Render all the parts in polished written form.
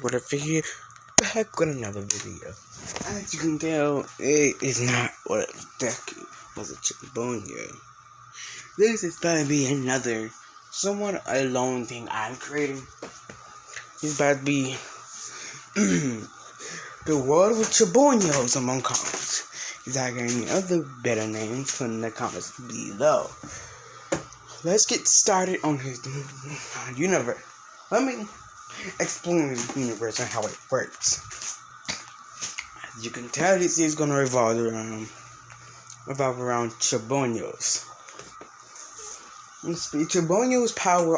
What a figure back with another video. As you can tell, it is not what that was a chunibyo. This is about to be another somewhat alone thing I'm creating. It's about to be the world with chunibyo's among comments. If there are any other better names, put in the comments below. Let's get started on his universe. Let me explain the universe and how it works. As you can tell, this is going to revolve around chunibyo's. Chunibyo's power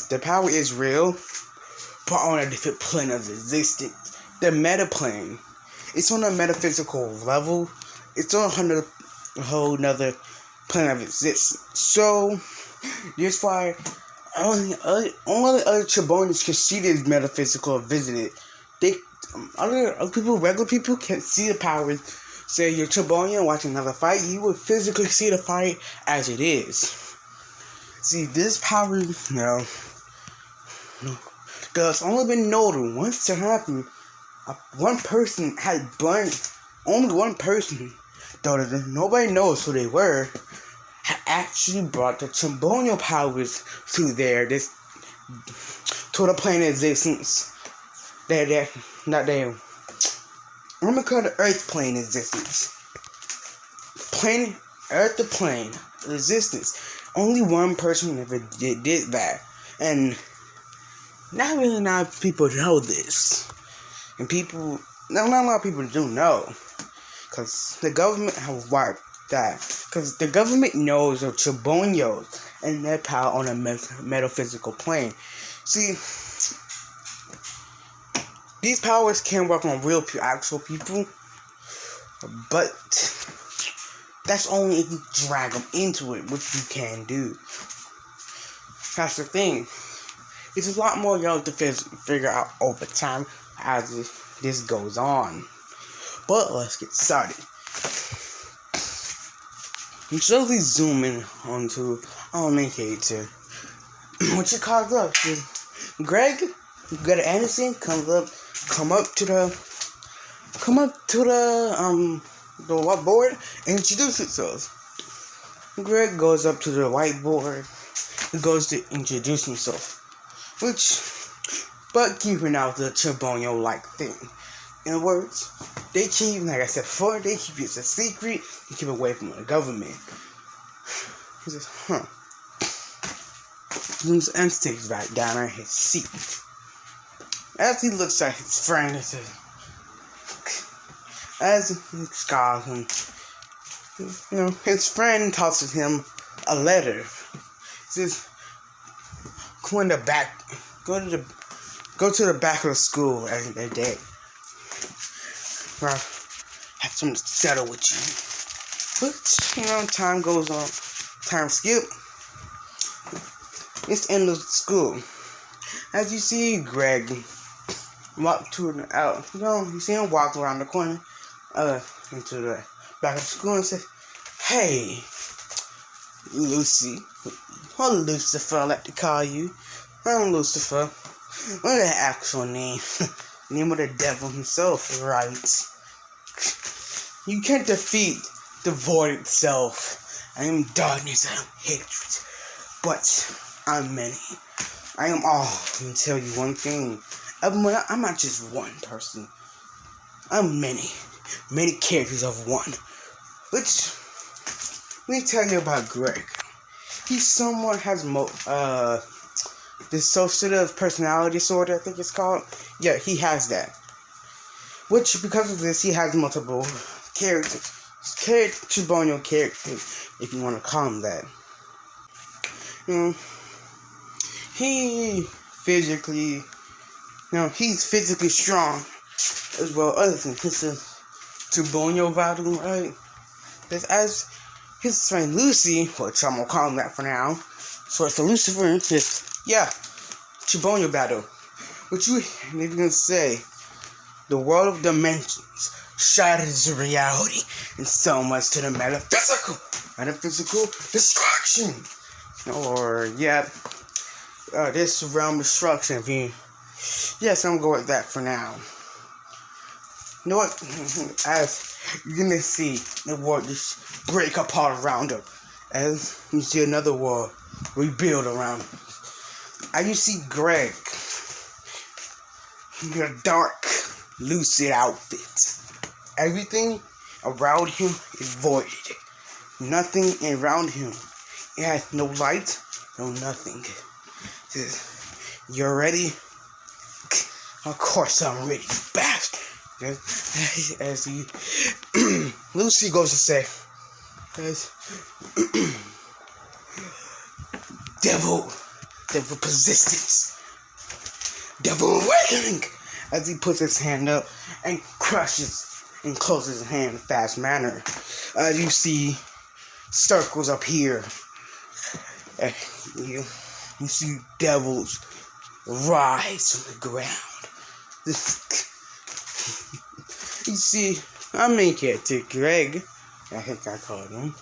the power is real, but on a different plane of existence. The meta plane. It's on a metaphysical level. It's on a whole nother plane of existence. So that's why only other chunibyo's can see this metaphysical and visit it. Regular people can't see the powers. Say you're chunibyo watching another fight, you would physically see the fight as it is. See, this power, because it's only been noted once to happen. One person had burned, only one person, though nobody knows who they were, had actually brought the chunibyo powers to to the plane of existence. I'm gonna call the Earth plane existence. Earth the plane existence. Only one person ever did that, and not really a lot of people know this, and not a lot of people do know, because the government have wiped that, because the government knows of chunibyo's and their power on a metaphysical plane. See, these powers can work on real, actual people, but that's only if you drag them into it, which you can do. That's the thing. It's a lot more y'all to figure out over time as this goes on. But let's get started. I'm slowly zooming onto our main character. What you call up? Greg Anderson come up to the whiteboard and introduce himself. Greg goes up to the whiteboard. He goes to introduce himself, but keeping out the chunibyo-like thing. In other words, they keep, like I said before, they keep it a secret. They keep it away from the government. He says, and sits back down on his seat. As he looks at his friend, as he scars him, his friend tosses him a letter. He says, go to the back of the school every day. I have something to settle with you. But, time goes on. Time skip. It's the end of school. As you see Greg walk you see him walk around the corner, into the back of the school and say, "Hey, Lucy, or Lucifer, I like to call you. I'm Lucifer. What is the actual name? Name of the devil himself, right? You can't defeat the void itself. I am darkness, I am hatred, but I'm many. I am all. Let me tell you one thing. I'm not just one person. I'm many characters of one. Let me tell you about Greg. He somewhat has dissociative personality disorder, I think it's called. Yeah, he has that. Which, because of this, he has multiple chunibyo characters, if you want to call him that. He's physically strong as well. Other things, he's a chunibyo value, right? As his friend Lucy, which I'm gonna call him that for now. So it's the Lucifer, chunibyo battle. Which you can say, the world of dimensions shatters the reality, and so much to the metaphysical destruction. this realm destruction view. Yes, I'm going to go with that for now. You know what? As you're gonna see the world just break apart around him. As you see another world rebuild around him. As you see Greg in your dark, lucid outfit. Everything around him is voided. Nothing around him. It has no light, no nothing. You're ready? Of course I'm ready, bastard. As he, Lucy goes to say, devil persistence, devil awakening, as he puts his hand up and crushes and closes his hand in a fast manner. As you see circles up here, you see devils rise from the ground. You see, our main character, Greg, I think I called him,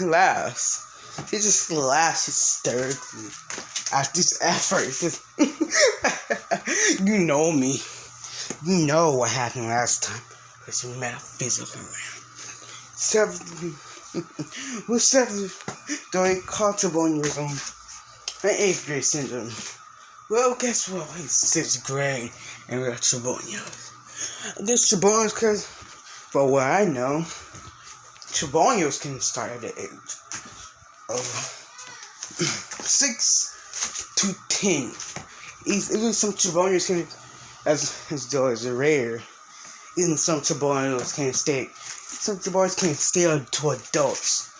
laughs. He just laughs hysterically at this effort. You know me. You know what happened last time. Because we met a physical round. We're seven doing contributionism and 8th grade syndrome. Well, guess what? We're 6th grade and we're Chibonios. There's Chibonios because, for what I know, Chibonios can start at the age of 6 to 10. Even some Chibonios can, as though it's rare, even some Chibonios can stay. Some Chibonios can stay to adults.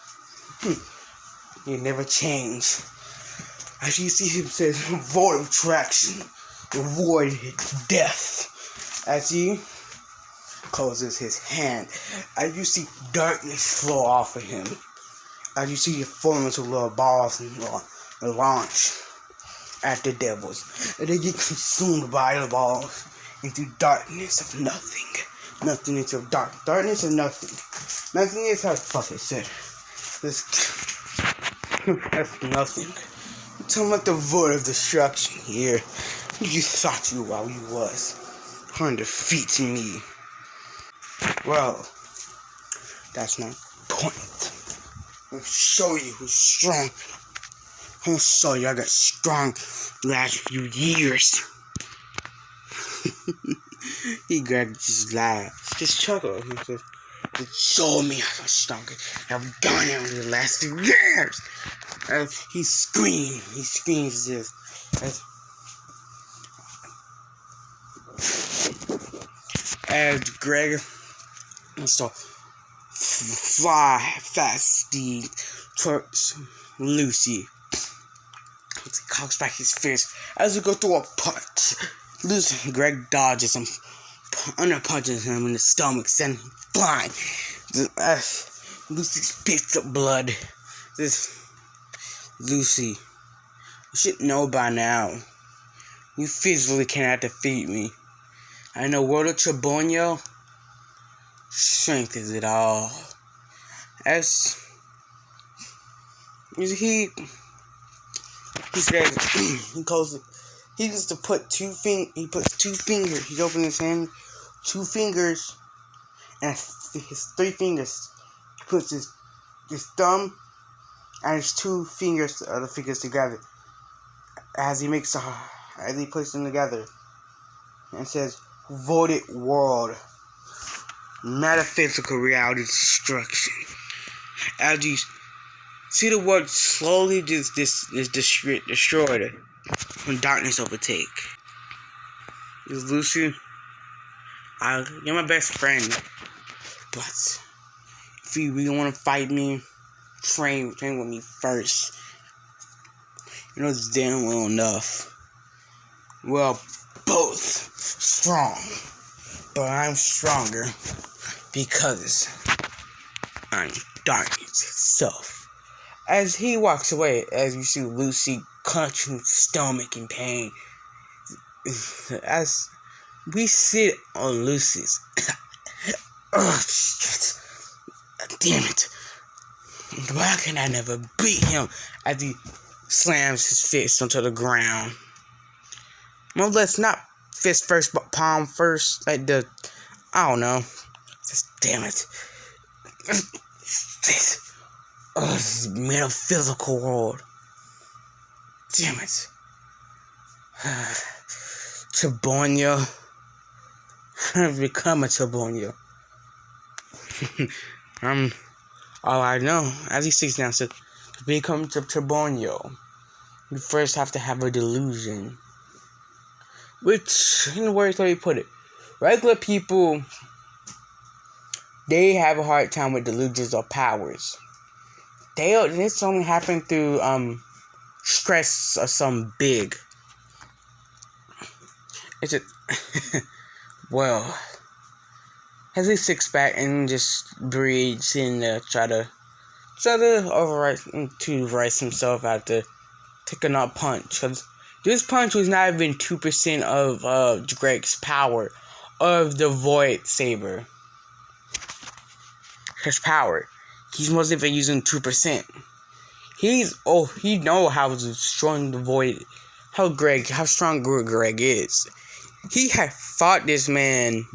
You never change. As you see him says, void of attraction, void death. As he closes his hand, as you see darkness flow off of him, as you see it form into little balls and launch at the devils, and they get consumed by the balls into darkness of nothing. Nothing into darkness of nothing. Nothing is how the fuck it said. That's nothing. I'm talking about the void of destruction here. You thought you was trying to defeat me. Well, that's my point. I'm gonna show you who's strong. I'm gonna show you I got strong last few years. He grabbed his laugh, just chuckled. He said, show me how strong I've done it over the last few years. He screams this. As Greg wants to fly fast speed towards Lucy. He cocks back his fist as we go through a punch. Greg dodges him, under punches him in the stomach, sending him flying. Lucy spits up blood. Lucy, you should know by now. You physically cannot defeat me. I know World of Chibonyo, strength is it all. As he says, he used to put he puts 2 fingers, he opens his hand, 2 fingers, and his 3 fingers, he puts his thumb and his 2 fingers, the other fingers together, as he puts them together, and says, voided world, metaphysical reality destruction. As you see the world slowly just destroyed when darkness overtake. Lucy, you're my best friend, but if you really want to fight me, train with me first. You know it's damn well enough. We're both strong, but I'm stronger because I'm darkness itself. As he walks away, as you see Lucy clenching his stomach in pain, as we sit on Lucy's, oh shit, damn it, why can I never beat him? As he slams his fist onto the ground. Well, let's not fist first, but palm first. Like I don't know. Just damn it. This is metaphysical world. Damn it. Chibonyo. I've become a Chibonyo. All I know, as he sits down, said, to become Chibonyo, you first have to have a delusion. Which, in the words that he put it, regular people, they have a hard time with delusions or powers. This only happened through stress or something big. It's well, as he sits back and just breathes and try to rise himself after taking a punch. Cause this punch was not even 2% of Greg's power of the Void Saber. His power. He wasn't even using 2%. He know how strong the Void, how strong Greg is. He had fought this man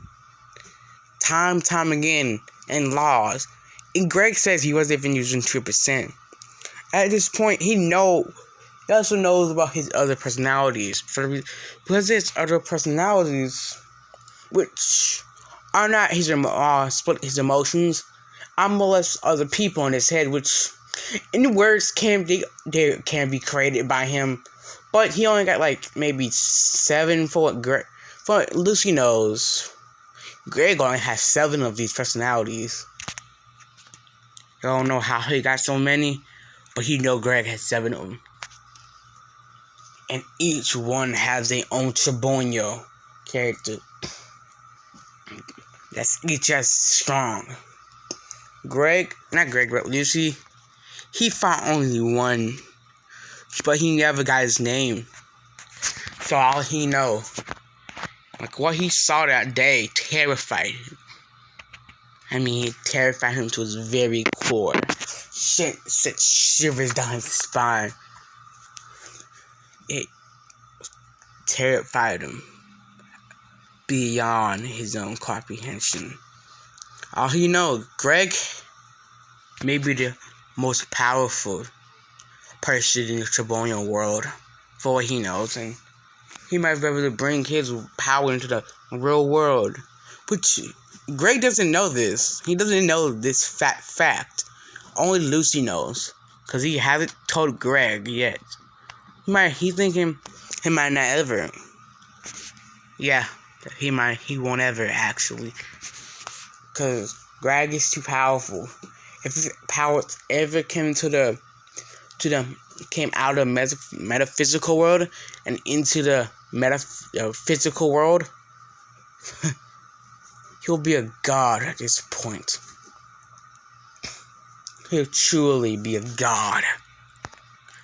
time again in laws. And Greg says he wasn't even using 2%. At this point, he also knows about his other personalities. Because his other personalities, which are not his emotions, are more or less other people in his head, which, in the words, can be created by him. But he only got like maybe 7 for what Lucy knows. Greg only has 7 of these personalities. I don't know how he got so many, but he know Greg has 7 of them. And each one has their own Chibonyo character. That's each as strong. but Lucy, he fought only one, but he never got his name. So all he know, like what he saw that day, terrified him. I mean, it terrified him to his very core. Shit sent shivers down his spine. It terrified him beyond his own comprehension. All he knows, Greg may be the most powerful person in the Chibonyo world, for what he knows, and he might be able to bring his power into the real world. Which Greg doesn't know this. He doesn't know this fact. Only Lucy knows, because he hasn't told Greg yet. He thinking he might not ever. Yeah, he won't ever actually, because Greg is too powerful. If his powers ever came came out of metaphysical world and into the physical world, he'll be a god at this point. He'll truly be a god.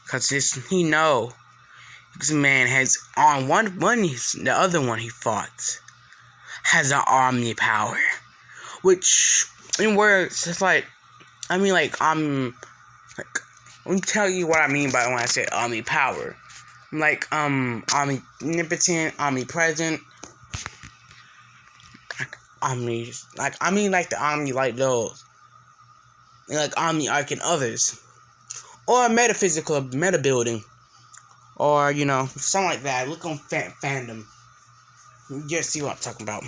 Because he know this man has on the other one he fought has an omni power. Which, in words, it's let me tell you what I mean by when I say omni power. Like, omnipotent, omnipresent. Like the omni, like those. Like Omni-Arc and others. Or metaphysical, meta building. Or, something like that. Look on fandom. You just see what I'm talking about.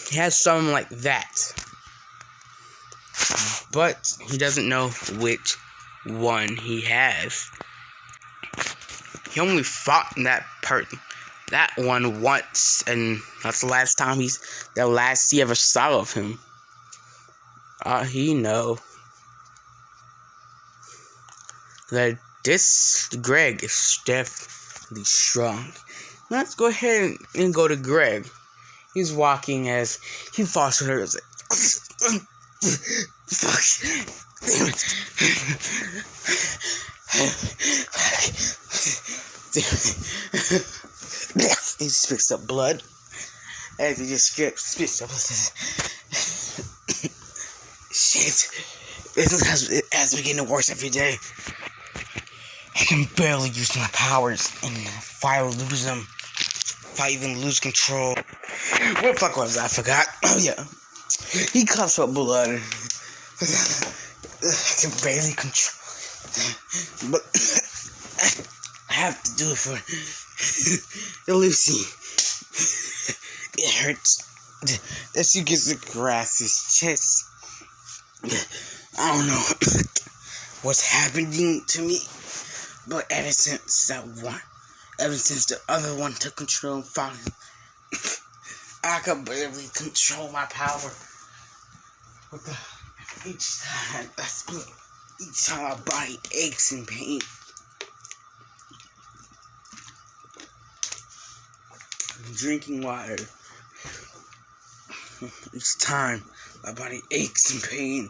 He has something like that. But he doesn't know which one he has. He only fought that one once, and that's the last he ever saw of him. He know that this Greg is definitely strong. Let's go ahead and go to Greg. He's walking as he falls to her. He's like, fuck. Damn it. He spits up blood. As he just spits up. Shit. It has been getting worse every day. can barely use my powers, and if I lose them, if I even lose control. What the fuck was that? I forgot. Oh yeah. He coughs up blood. I can barely control. But I have to do it for Lucy. It hurts. As she gets to grasp his chest. I don't know what's happening to me, but ever since the other one took control and fought him, I could barely control my power. Each time my body aches in pain. I'm drinking water. Each time my body aches in pain.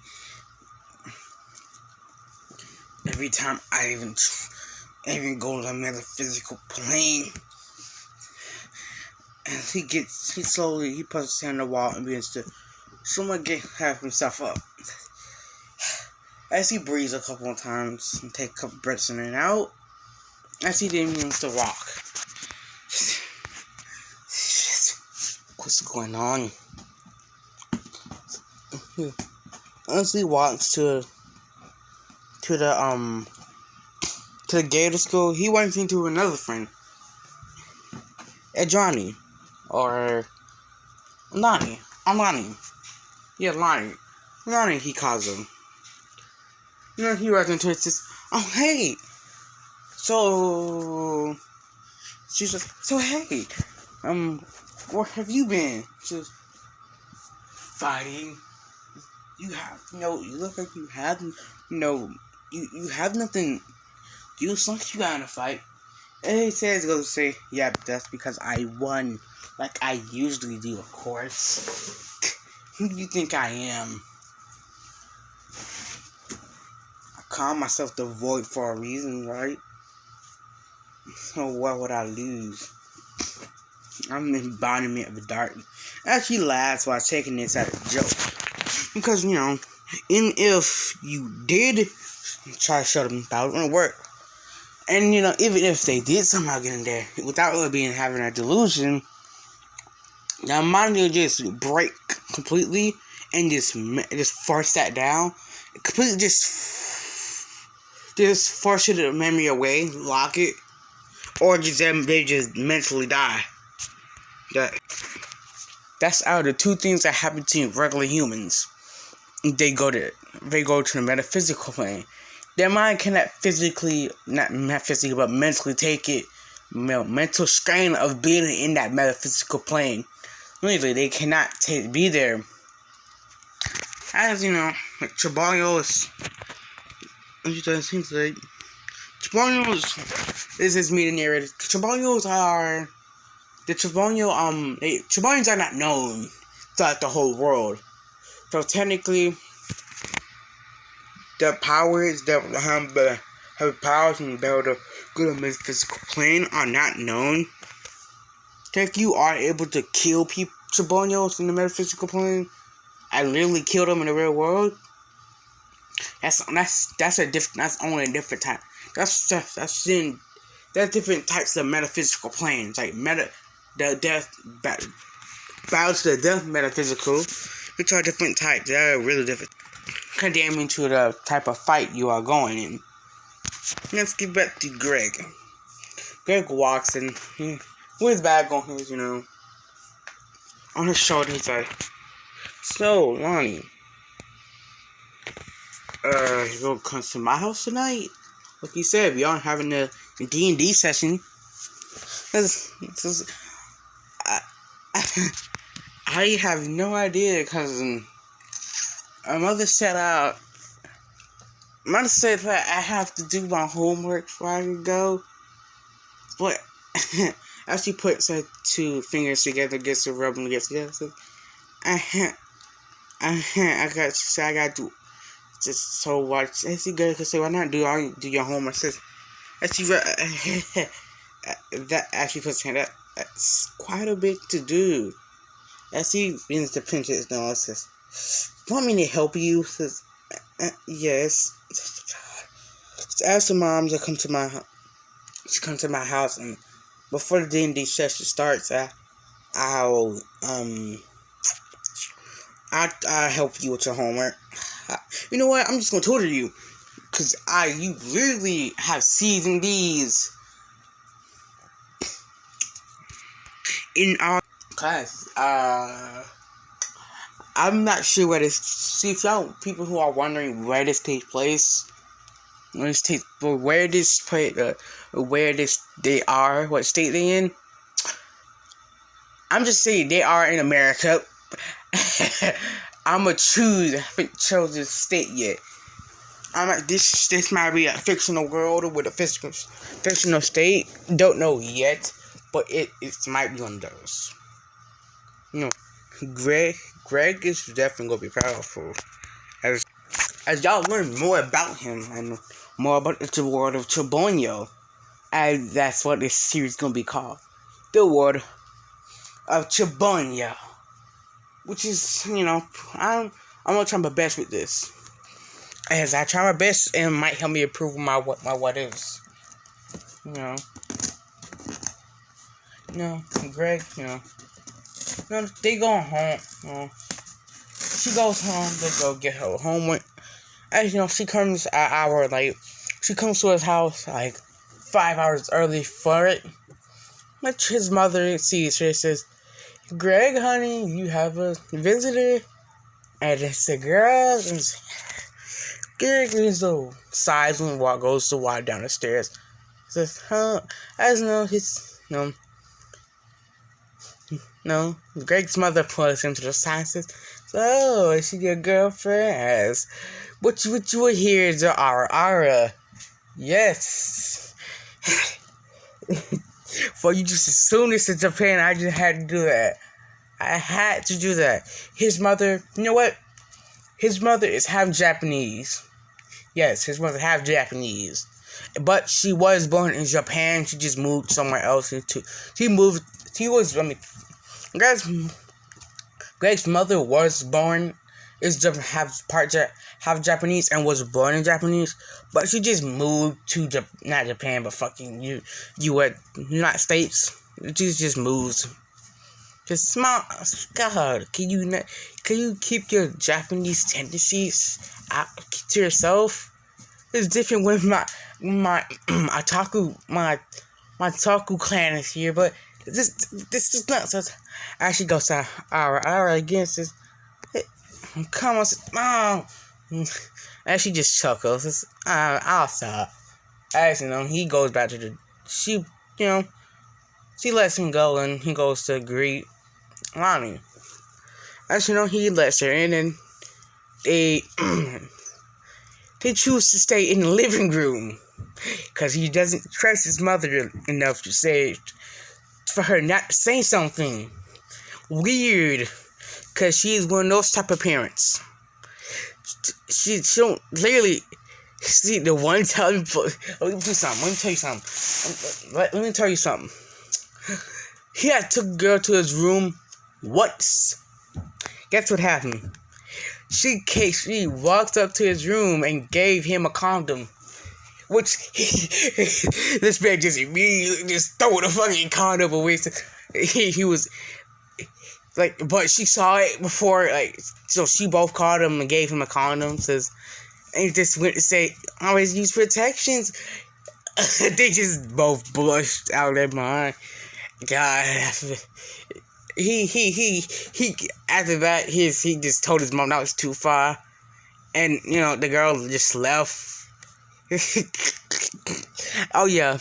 Every time I even go to a metaphysical plane. And he slowly puts his hand on the wall and begins to somewhat have himself up. As he breathes a couple of times and take a couple breaths in and out, as he then begins to walk. What's going on? As he walks to the gate of school, he runs into another friend, Johnny, or Lonnie. Lonnie. Yeah, Lonnie. Lonnie, he calls him. He runs into it, says, "Oh, hey." So she's like, "So hey, where have you been?" She's fighting. You look like you have, you have nothing. You look like you got in a fight. And he goes to say, "Yeah, but that's because I won, like I usually do, of course." Who do you think I am? I call myself the Void for a reason, right? So why would I lose? I'm the embodiment of the dark. Actually laughs while taking this as a joke. Because, even if you did try to shut them down, it wouldn't work. And, even if they did somehow get in there, without really having a delusion, their mind will just break completely and just force that down. Completely just force your memory away, lock it, or they just mentally die. That's out of the two things that happen to regular humans. They go to the metaphysical plane. Their mind cannot not physically, but mentally take it, mental strain of being in that metaphysical plane. Literally, they cannot be there. As like Chunibyo this is me the narrator. Chunybyos are not known throughout the whole world. So technically, the powers that have powers and be able to go to the metaphysical plane are not known. If you are able to kill Chunybyos in the metaphysical plane, I literally killed them in the real world. That's only a different type. That's different types of metaphysical planes, like battles to the death metaphysical, which are different types. They're really different, condemning to the type of fight you are going in. Let's get back to Greg. Greg walks in with his bag on his, on his shoulder. He's like, "So, Lonnie, you gonna come to my house tonight?" Like you said, we aren't having a D&D session. I have no idea, because my mother said that I have to do my homework before I can go. But as she puts her two fingers together, gets to rub them together, says, I got to just so watch. And she goes to say, "Why not do your homework?" Says, and she that actually puts her hand up. That's quite a bit to do. As he begins to pinch his nose, says, "Want me to help you?" Says, "Yes." asked the mom to come to my house. She come to my house, and before the D&D session starts, I'll help you with your homework. You know what? I'm just gonna tutor you, cause you literally have C's and D's in our class. I'm not sure where this. See, if y'all people who are wondering where this takes place, where they are, what state they in. I'm just saying they are in America. I'ma choose. I haven't chosen state yet. This might be a fictional world with a fictional state. Don't know yet, but it might be one of those. You know, Greg is definitely gonna be powerful as y'all learn more about him and more about the world of chunibyo, as that's what this series is gonna be called, the world of chunibyo. Which is, I'm gonna try my best with this. As I try my best, and might help me improve my what ifs. Greg, they go home. She goes home to go get her homework. As she comes an hour late. She comes to his house like 5 hours early for it. Which his mother sees her, says, "Greg, honey, you have a visitor." And it's a girl. And Greg is so sighs and goes to walk down the stairs. He says, as Greg's mother pulls him to the side and says, "So, is she your girlfriend?" What you would hear is Ara. Yes. For you just assume this is Japan, I just had to do that. I had to do that. His mother, you know what? His mother is half Japanese. Yes, his mother half Japanese. But she was born in Japan. She just moved somewhere else. Greg's mother was born, half Japanese and was born in Japanese. But she just moved to, not Japan, but fucking United States. She just moved. Just small. God, can you keep your Japanese tendencies out to yourself? It's different when my otaku clan is here, but this is not. So I actually goes to our again. Says, "Hey, come on, Mom." And she just chuckles. Says, "I'll stop." As he goes back to she lets him go, and he goes to greet Lonnie. As he lets her in, and they choose to stay in the living room because he doesn't trust his mother enough to say for her not to say something weird, because she's one of those type of parents. She don't clearly see the one time. Let me tell you something. He had took a girl to his room once. Guess what happened? She walked up to his room and gave him a condom. Which this man just immediately just threw the fucking condom away. He was like, but she saw it before, so she both called him and gave him a condom. And he just went to say, "Always use protections." They just both blushed out of their mind. God, he after that, he just told his mom that was too far, and the girl just left. Oh yeah,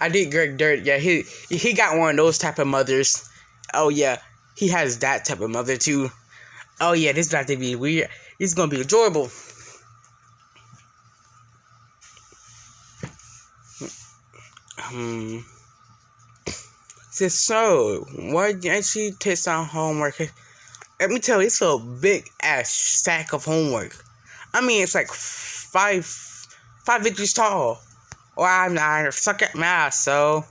I did Greg dirt. Yeah, he got one of those type of mothers. Oh yeah, he has that type of mother too. Oh yeah, this is about to be weird. This is gonna be enjoyable. So, why did she test on homework? Let me tell you, it's a big ass stack of homework. I mean, it's like five inches tall. Or I suck at math, so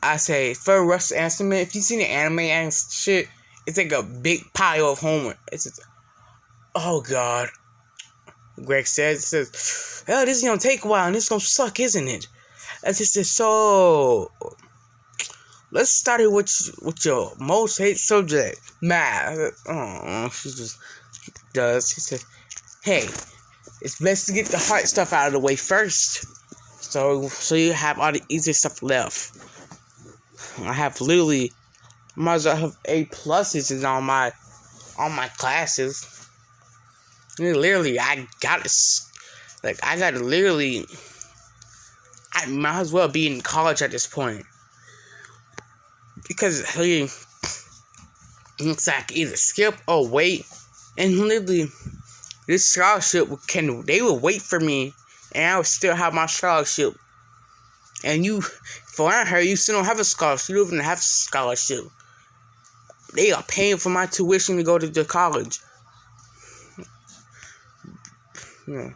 I say for Rush estimate, if you seen the anime and shit, it's like a big pile of homework. Oh god. Greg says, "Oh, this is gonna take a while, and this is gonna suck, isn't it?" And she says, "So, let's start it with your most hate subject, math." Oh, she does. She said, "Hey, it's best to get the hard stuff out of the way first, so you have all the easy stuff left." I have literally, might as well have A+s in all my classes. Literally, I gotta literally, I might as well be in college at this point. Because, hey, it's like either skip or wait. And literally, this scholarship they will wait for me, and I will still have my scholarship. And for what I heard, you still don't have a scholarship. You don't even have a scholarship. They are paying for my tuition to go to the college. Yeah.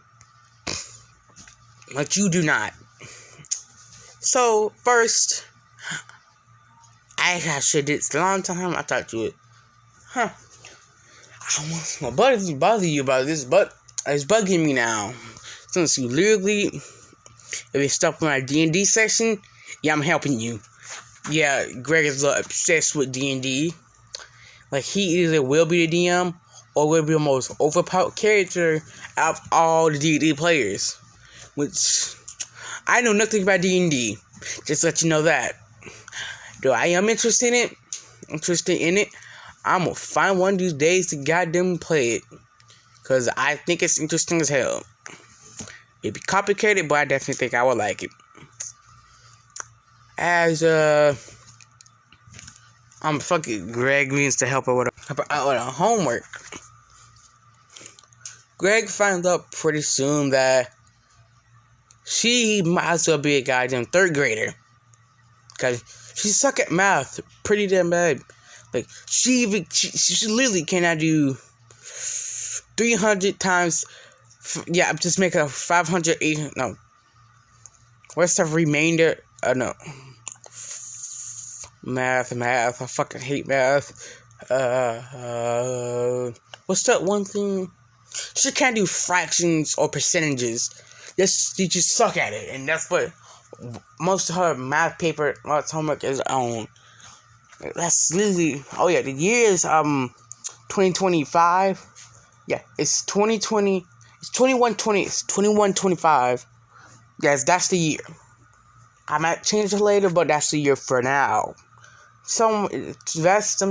But you do not. So, first, I should did this a long time. I thought you would. I don't want to bother you about this, but it's bugging me now. Since you literally, if you stop in my D&D section, yeah, I'm helping you. Yeah, Greg is obsessed with D&D. Like, he either will be the DM or will be the most overpowered character out of all the D&D players. Which, I know nothing about D&D. Just to let you know that. Though I am interested in it, I'm gonna find one of these days to goddamn play it. Because I think it's interesting as hell. It'd be complicated, but I definitely think I would like it. As, Greg needs to help her with her homework. Greg finds out pretty soon that she might as well be a goddamn third grader. Because she suck at math pretty damn bad. Like, she literally cannot do 300 times. Yeah, just make a 500, 800, no. What's the remainder? No. Math. I fucking hate math. What's that one thing? She can't do fractions or percentages. She just suck at it. And that's what most of her math homework is on. That's literally, oh yeah, the year is 2025. Yeah, it's 2020. It's 2120. It's 2125. Yes, that's the year. I might change it later, but that's the year for now. Let me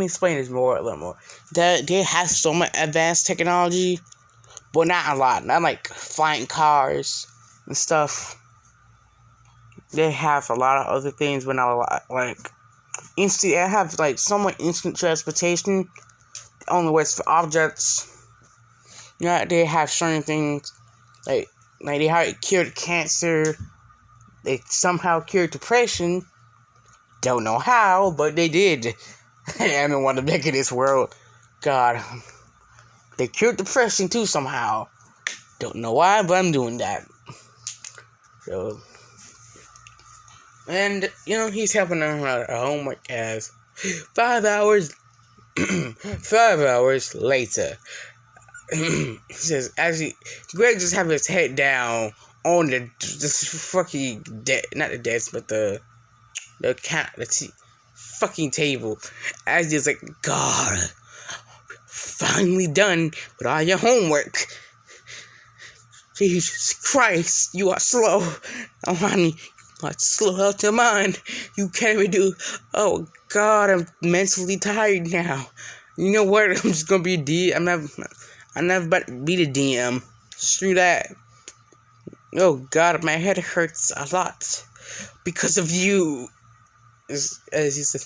explain this a little more. They have so much advanced technology, but not a lot. Not like flying cars and stuff. They have a lot of other things, but not a lot. Like instant. I have like somewhat instant transportation. Only works for objects. You know, they have certain things like they have cured cancer. They somehow cured depression. Don't know how, but they did. I don't want to make it this world. God. They cured depression too somehow. Don't know why, but I'm doing that. So. And, he's helping her homework as 5 hours. 5 hours later. He says, actually, Greg just have his head down on this fucking not the desk, but the fucking table, as he's like, God, finally done with all your homework. Jesus Christ, you are slow. Oh, honey, you are slow out your mind. You can't even do. Oh God, I'm mentally tired now. You know what? I'm just gonna be a D. I'm not about to be the DM. Screw that. Oh God, my head hurts a lot because of you. As he said,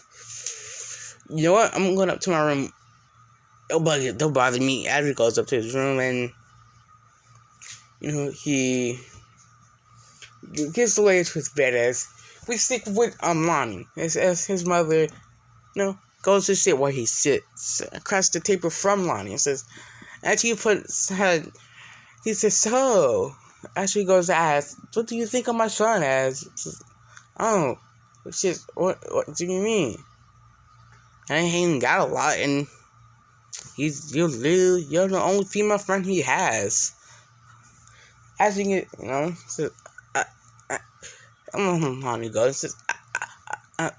you know what? I'm going up to my room. Don't bother me. As he goes up to his room and he gets away to his bed as we stick with Lonnie. As his mother, goes to sit where he sits across the table from Lonnie and says, after he says, so, actually goes to ask, what do you think of my son as? Says, oh, what do you mean? I ain't got a lot, and you're the only female friend he has. as you get, says, I don't know how he goes. Says, I,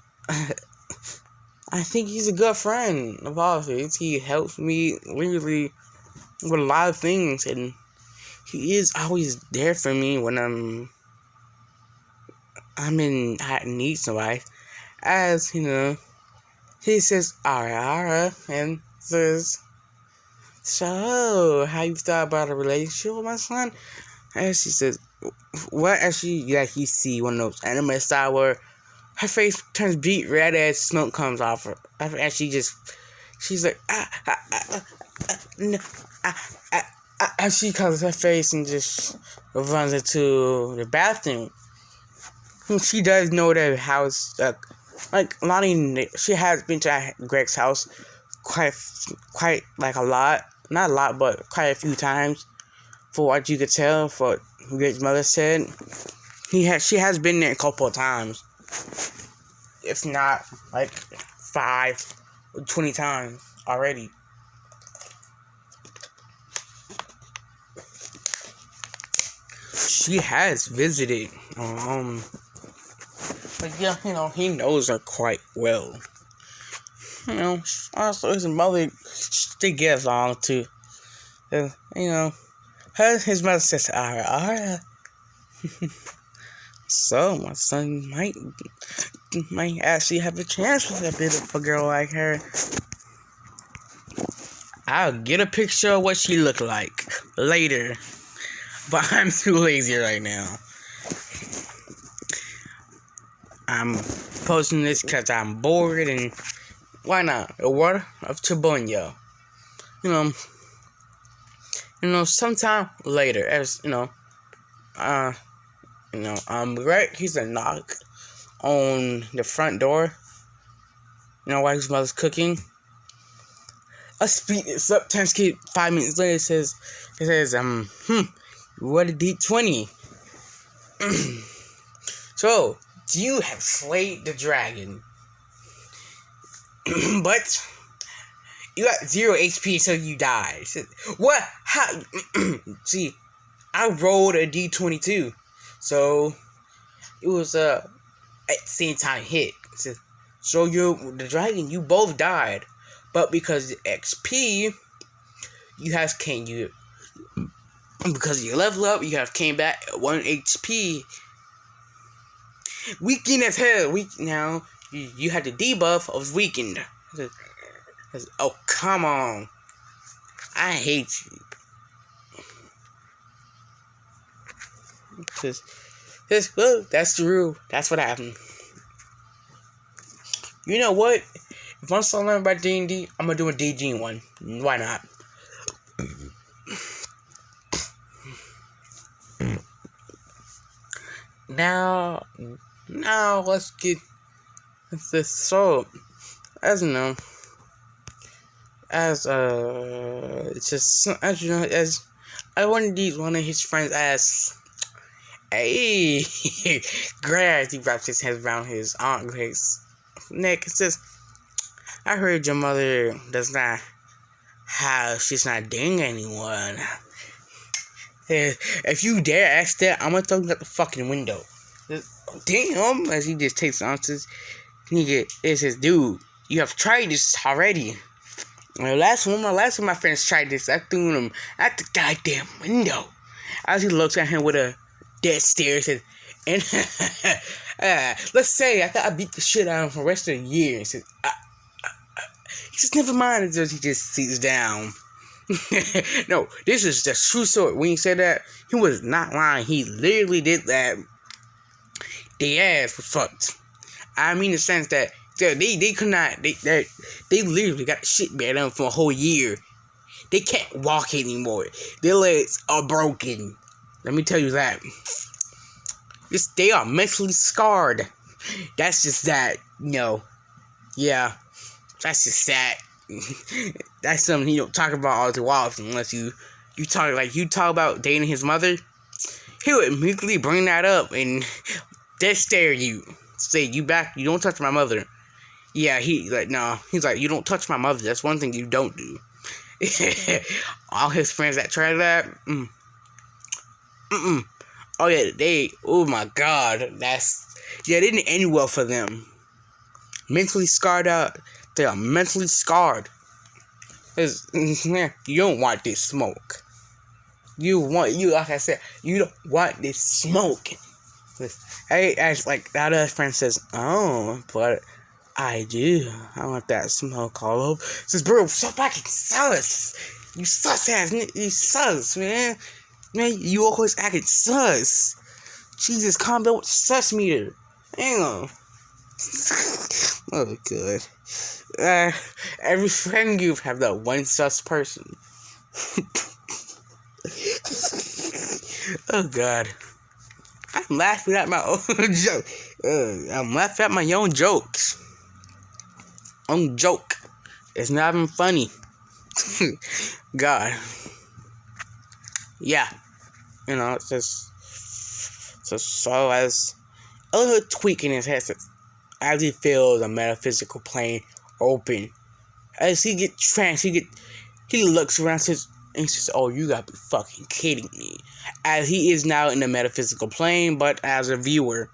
I think he's a good friend of all things. He helps me really with a lot of things, and he is always there for me when I need somebody. As he says, alright, and says, so, how you thought about a relationship with my son? And she says, what? As you see one of those anime style where her face turns beet red as smoke comes off her. And she's like, and she covers her face and just runs into the bathroom. She does know that house, like Lonnie, she has been to Greg's house quite like a lot. Not a lot, but quite a few times. For what you could tell, for what Greg's mother said, she has been there a couple of times. If not, like 5 or 20 times already. She has visited. But yeah, he knows her quite well. Also his mother, they get along too. His mother says, alright. So my son might actually have a chance with a bit of a girl like her. I'll get a picture of what she looked like later, but I'm too lazy right now. I'm posting this because I'm bored, and why not? A word of chunibyo. Sometime later, as Greg, he's a knock on the front door. While his mother's cooking. It's up 5 minutes later. It says, what a D20. So, you have slayed the dragon. But you got 0 HP, so you died. What? How? See, I rolled a D22. So, it was, at the same time hit. So, the dragon, you both died. But because the XP, because you level up, you have came back at 1 HP. Weakened as hell. Now, you had the debuff of weakened. Oh, come on. I hate you. That's the rule. That's what happened. You know what? If I'm still learning about D&D, I'm gonna do a DG one. Why not? Now let's get this. So, as you know, as one of his friends asked, hey, Greg, he wraps his head around his Aunt Greg's neck and says, I heard your mother she's not dating anyone. If you dare ask that, I'm gonna throw you out the fucking window. Damn, as he just takes answers. It says, dude, you have tried this already. Last one of my friends tried this. I threw him at the goddamn window. As he looks at him with a dead stare, and let's say I thought I beat the shit out of him for the rest of the year. He says, he says, never mind. He just sits down. No, this is the true story. When he said that, he was not lying. He literally did that. Their ass was fucked. I mean, in the sense that they could not. They literally got the shit beat out of them for a whole year. They can't walk anymore. Their legs are broken. Let me tell you that. They are mentally scarred. That's just that. Yeah. That's just that. That's something you don't talk about all too often unless you talk about dating his mother. He would immediately bring that up and dead stare you. Say, you don't touch my mother. Yeah, he's like, you don't touch my mother. That's one thing you don't do. All his friends that try that, Oh yeah, oh my god, they didn't end well for them. Mentally scarred out. They are mentally scarred. You don't want this smoke. Like I said, you don't want this smoke. Hey, as like that other friend says, oh, but I do. I want that smoke all over. Says, bro, so fucking sus. You sus ass, you sus, man. Man, you always acting sus. Jesus, calm down with the sus meter. Hang on. Oh, good. Every friend group have that one sus person. Oh, God. I'm laughing at my own joke. I'm laughing at my own jokes. Joke. It's not even funny. God. Yeah. You know, it's just so as a little tweak in his head as he feels the metaphysical plane open. As he get trans, he looks around and says, oh, you gotta be fucking kidding me. As he is now in the metaphysical plane, but as a viewer,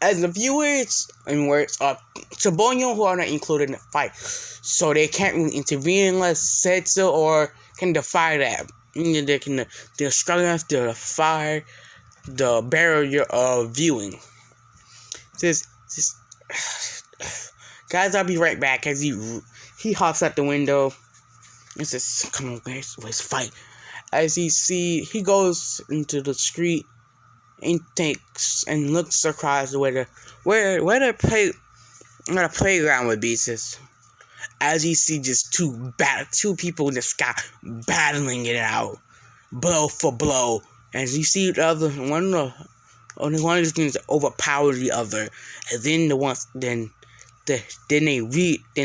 it's in words Chabonyo who are not included in the fight, so they can't really intervene unless said so or can defy that. They're strong enough to defy the barrier of viewing. Guys, I'll be right back. As he hops out the window and says, "Come on, guys, let's fight." As he goes into the street and thinks and looks across where the playground would be. As you see just two people in the sky battling it out, blow for blow. As you see the other one of the things overpower the other, and then the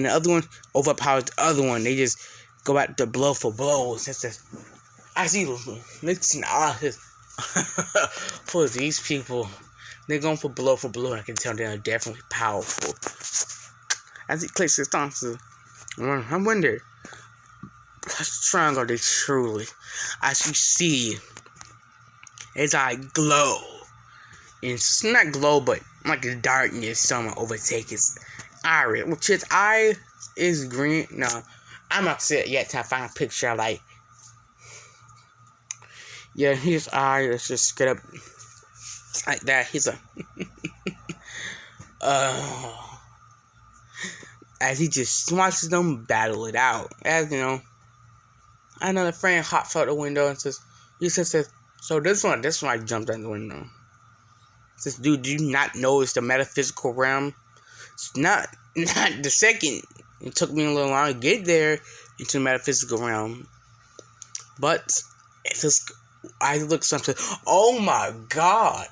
other one overpowers the other one. They just go out to blow for blow. I see mixing artists for these people. They're going for blow. I can tell they're definitely powerful. As he clicks his tonsils, I wonder how strong are they truly? As you see his eye glow. It's not glow, but like the darkness, someone overtake his iris. Which his eye is green. No, I'm not set yet to find a picture like. Yeah, his eye is just get up like that. He's as he just watches them battle it out. As you know, another friend hops out the window and says, so this one I jumped out the window. Says, dude, do you not know it's the metaphysical realm? It's not the second. It took me a little while to get there into the metaphysical realm. But it just, I look something. Oh my God!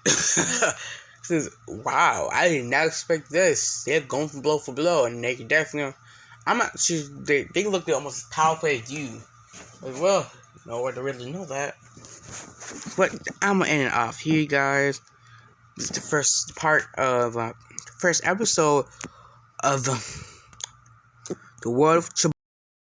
Says, wow, I did not expect this. They're going for blow, and they can definitely. I'm not sure they look almost as powerful as you. As well, no way to really know that. But I'm gonna end it off here, guys. This is the first part of first episode of the World of